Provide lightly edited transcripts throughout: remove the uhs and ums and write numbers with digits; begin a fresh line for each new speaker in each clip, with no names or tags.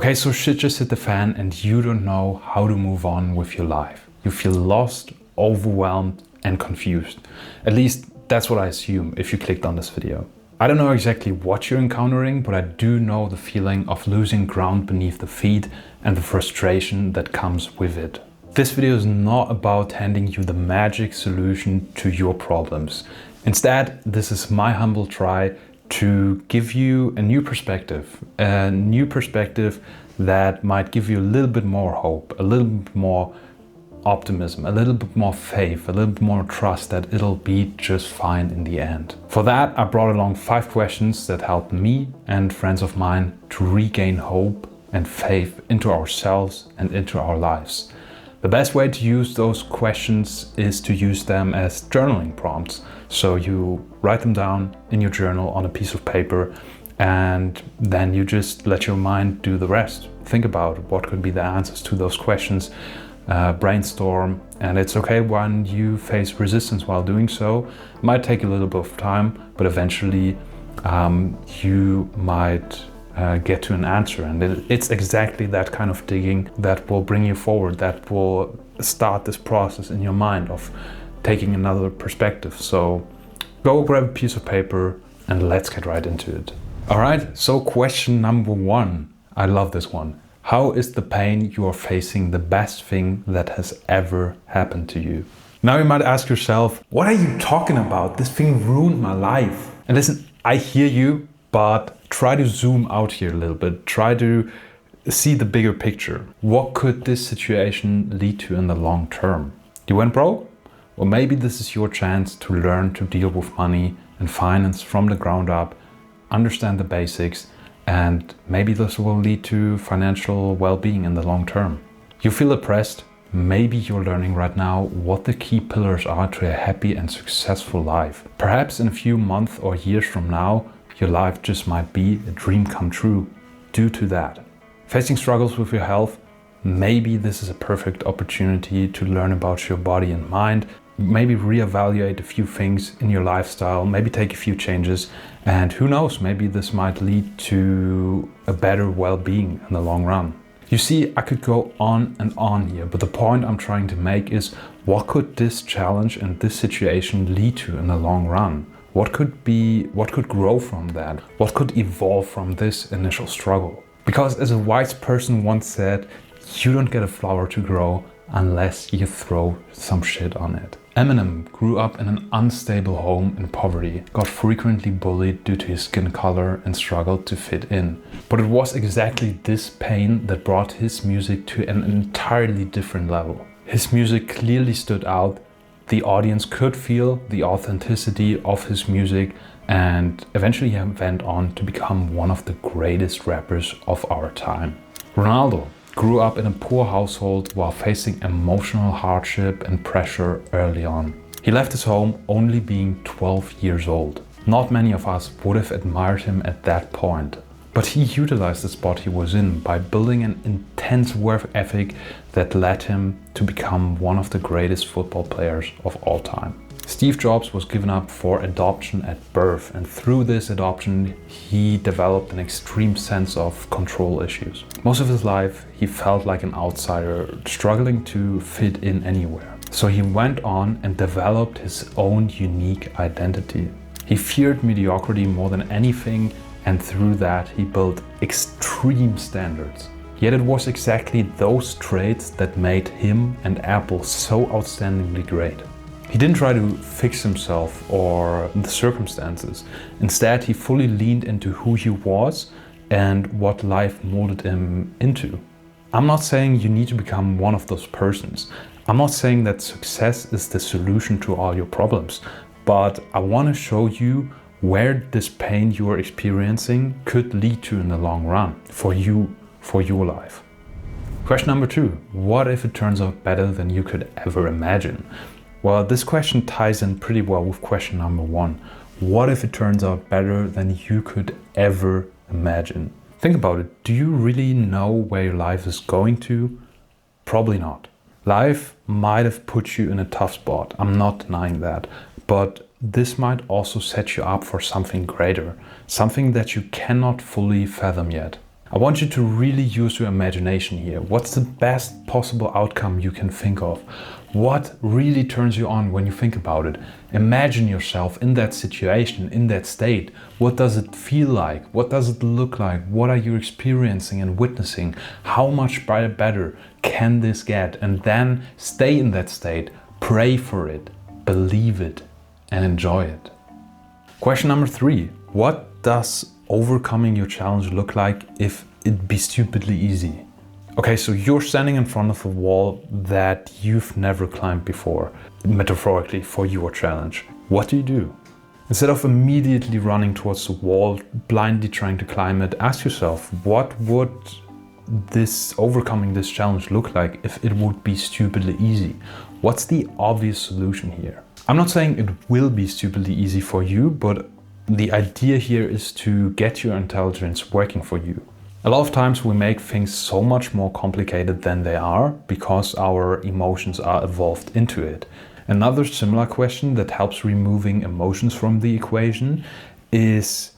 Okay, so shit just hit the fan and you don't know how to move on with your life. You feel lost, overwhelmed, and confused. At least that's what I assume if you clicked on this video. I don't know exactly what you're encountering, but I do know the feeling of losing ground beneath the feet and the frustration that comes with it. This video is not about handing you the magic solution to your problems. Instead, this is my humble try to give you a new perspective that might give you a little bit more hope, a little bit more optimism, a little bit more faith, a little bit more trust that it'll be just fine in the end. For that, I brought along 5 questions that helped me and friends of mine to regain hope and faith into ourselves and into our lives. The best way to use those questions is to use them as journaling prompts. So you write them down in your journal on a piece of paper, and then you just let your mind do the rest. Think about what could be the answers to those questions. Brainstorm, and it's okay when you face resistance while doing so. It might take a little bit of time, but eventually you might get to an answer, and it's exactly that kind of digging that will bring you forward, that will start this process in your mind of taking another perspective. So go grab a piece of paper and let's get right into it. All right, so question number 1. I love this one. How is the pain you are facing the best thing that has ever happened to you? Now you might ask yourself, what are you talking about? This thing ruined my life. And listen, I hear you, but try to zoom out here a little bit. Try to see the bigger picture. What could this situation lead to in the long term? You went broke? Or maybe this is your chance to learn to deal with money and finance from the ground up, understand the basics, and maybe this will lead to financial well-being in the long term. You feel oppressed? Maybe you're learning right now what the key pillars are to a happy and successful life. Perhaps in a few months or years from now, your life just might be a dream come true due to that. Facing struggles with your health? Maybe this is a perfect opportunity to learn about your body and mind, maybe reevaluate a few things in your lifestyle, maybe take a few changes, and who knows, maybe this might lead to a better well-being in the long run. You see, I could go on and on here, but the point I'm trying to make is, what could this challenge and this situation lead to in the long run? What could grow from that? What could evolve from this initial struggle? Because as a wise person once said, you don't get a flower to grow unless you throw some shit on it. Eminem grew up in an unstable home in poverty, got frequently bullied due to his skin color and struggled to fit in. But it was exactly this pain that brought his music to an entirely different level. His music clearly stood out, the audience could feel the authenticity of his music, and eventually he went on to become one of the greatest rappers of our time. Ronaldo grew up in a poor household while facing emotional hardship and pressure early on. He left his home only being 12 years old. Not many of us would have admired him at that point, but he utilized the spot he was in by building an intense work ethic that led him to become one of the greatest football players of all time. Steve Jobs was given up for adoption at birth, and through this adoption he developed an extreme sense of control issues. Most of his life he felt like an outsider, struggling to fit in anywhere. So he went on and developed his own unique identity. He feared mediocrity more than anything, and through that he built extreme standards. Yet it was exactly those traits that made him and Apple so outstandingly great. He didn't try to fix himself or the circumstances. Instead, he fully leaned into who he was and what life molded him into. I'm not saying you need to become one of those persons. I'm not saying that success is the solution to all your problems, but I want to show you where this pain you are experiencing could lead to in the long run for you, for your life. Question number 2. What if it turns out better than you could ever imagine? Well, this question ties in pretty well with question number 1. What if it turns out better than you could ever imagine? Think about it. Do you really know where your life is going to? Probably not. Life might have put you in a tough spot. I'm not denying that. But this might also set you up for something greater, something that you cannot fully fathom yet. I want you to really use your imagination here. What's the best possible outcome you can think of? What really turns you on when you think about it? Imagine yourself in that situation, in that state. What does it feel like? What does it look like? What are you experiencing and witnessing? How much better can this get? And then stay in that state, pray for it, believe it, and enjoy it. Question number 3. What does overcoming your challenge look like if it be stupidly easy? Okay, so you're standing in front of a wall that you've never climbed before, metaphorically, for your challenge. What do? Instead of immediately running towards the wall, blindly trying to climb it, ask yourself, what would overcoming this challenge look like if it would be stupidly easy? What's the obvious solution here? I'm not saying it will be stupidly easy for you, but the idea here is to get your intelligence working for you. A lot of times we make things so much more complicated than they are because our emotions are evolved into it. Another similar question that helps removing emotions from the equation is,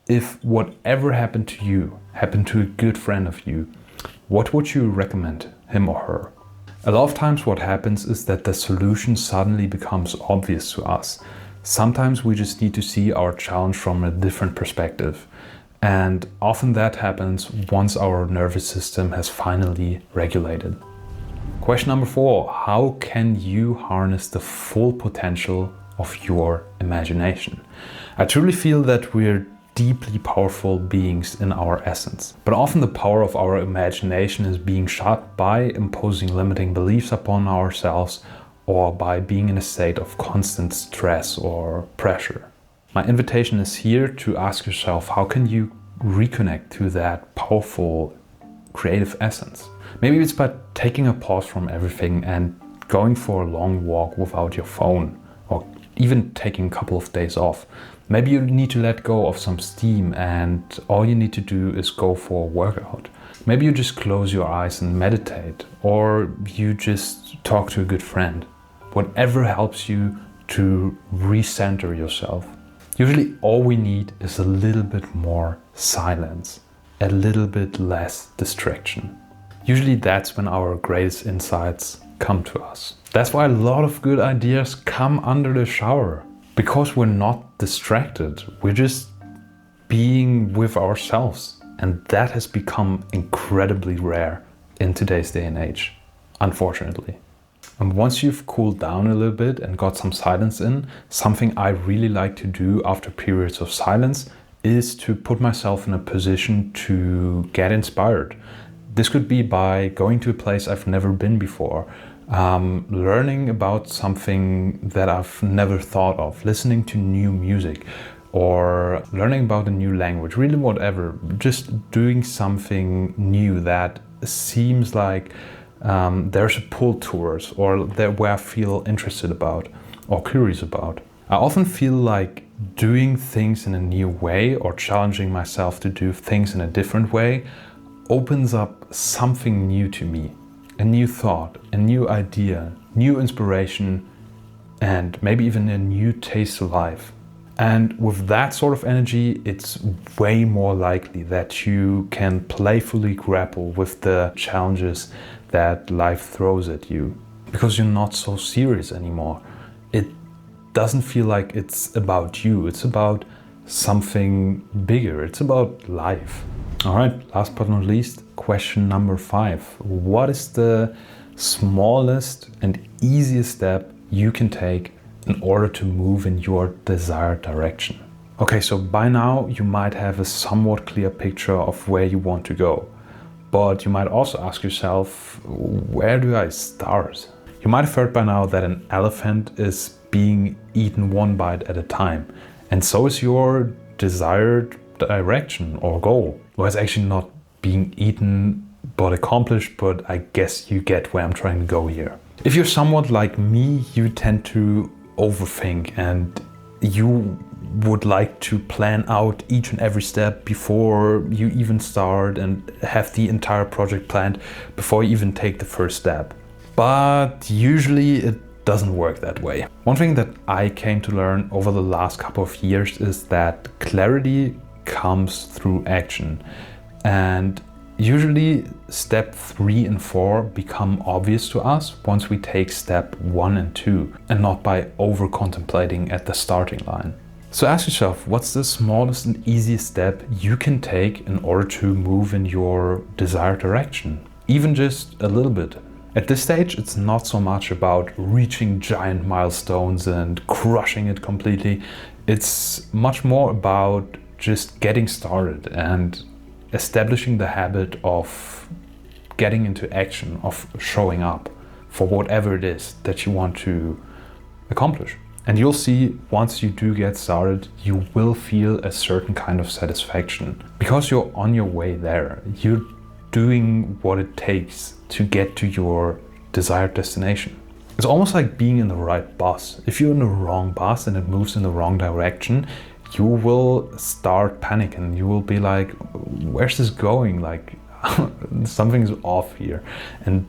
if whatever happened to you happened to a good friend of you, what would you recommend him or her? A lot of times what happens is that the solution suddenly becomes obvious to us. Sometimes we just need to see our challenge from a different perspective. And often that happens once our nervous system has finally regulated. Question number 4, how can you harness the full potential of your imagination? I truly feel that we're deeply powerful beings in our essence, but often the power of our imagination is being shut by imposing limiting beliefs upon ourselves or by being in a state of constant stress or pressure. My invitation is here to ask yourself, how can you reconnect to that powerful creative essence? Maybe it's by taking a pause from everything and going for a long walk without your phone, or even taking a couple of days off. Maybe you need to let go of some steam and all you need to do is go for a workout. Maybe you just close your eyes and meditate, or you just talk to a good friend. Whatever helps you to recenter yourself. Usually all we need is a little bit more silence, a little bit less distraction. Usually that's when our greatest insights come to us. That's why a lot of good ideas come under the shower, because we're not distracted. We're just being with ourselves. And that has become incredibly rare in today's day and age, unfortunately. And once you've cooled down a little bit and got some silence in, something I really like to do after periods of silence is to put myself in a position to get inspired. This could be by going to a place I've never been before, learning about something that I've never thought of, listening to new music, or learning about a new language, really whatever, just doing something new that seems like there's a pull towards, or that where I feel interested about or curious about. I often feel like doing things in a new way or challenging myself to do things in a different way opens up something new to me, a new thought, a new idea, new inspiration, and maybe even a new taste of life. And with that sort of energy, it's way more likely that you can playfully grapple with the challenges that life throws at you, because you're not so serious anymore. It doesn't feel like it's about you, it's about something bigger, it's about life. All right, last but not least, question number 5. What is the smallest and easiest step you can take in order to move in your desired direction? Okay, so by now you might have a somewhat clear picture of where you want to go. But you might also ask yourself, where do I start? You might have heard by now that an elephant is being eaten one bite at a time. And so is your desired direction or goal. Well, it's actually not being eaten but accomplished, but I guess you get where I'm trying to go here. If you're somewhat like me, you tend to overthink and you would like to plan out each and every step before you even start and have the entire project planned before you even take the first step. But usually it doesn't work that way. One thing that I came to learn over the last couple of years is that clarity comes through action. And usually step 3 and 4 become obvious to us once we take step 1 and 2 and not by over contemplating at the starting line. So ask yourself, what's the smallest and easiest step you can take in order to move in your desired direction? Even just a little bit. At this stage, it's not so much about reaching giant milestones and crushing it completely. It's much more about just getting started and establishing the habit of getting into action, of showing up for whatever it is that you want to accomplish. And you'll see, once you do get started, you will feel a certain kind of satisfaction because you're on your way there. You're doing what it takes to get to your desired destination. It's almost like being in the right bus. If you're in the wrong bus and it moves in the wrong direction, you will start panicking. You will be like, where's this going? Like, something's off here. And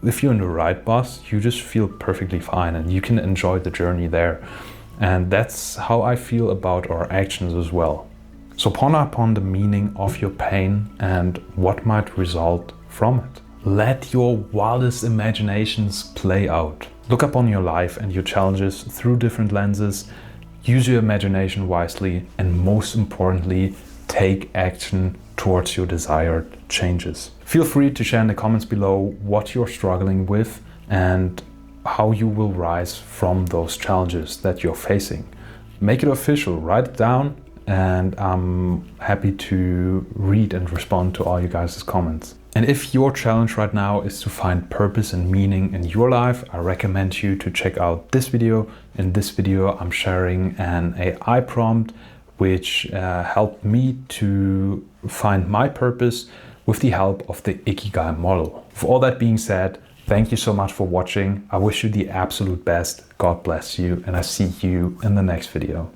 if you're in the right bus, you just feel perfectly fine and you can enjoy the journey there. And that's how I feel about our actions as well. So ponder upon the meaning of your pain and what might result from it. Let your wildest imaginations play out. Look upon your life and your challenges through different lenses. Use your imagination wisely, and most importantly, take action towards your desired changes. Feel free to share in the comments below what you're struggling with and how you will rise from those challenges that you're facing. Make it official, write it down, and I'm happy to read and respond to all you guys' comments. And if your challenge right now is to find purpose and meaning in your life, I recommend you to check out this video. In this video, I'm sharing an AI prompt which helped me to find my purpose with the help of the Ikigai model. For all that being said, thank you so much for watching. I wish you the absolute best. God bless you, and I see you in the next video.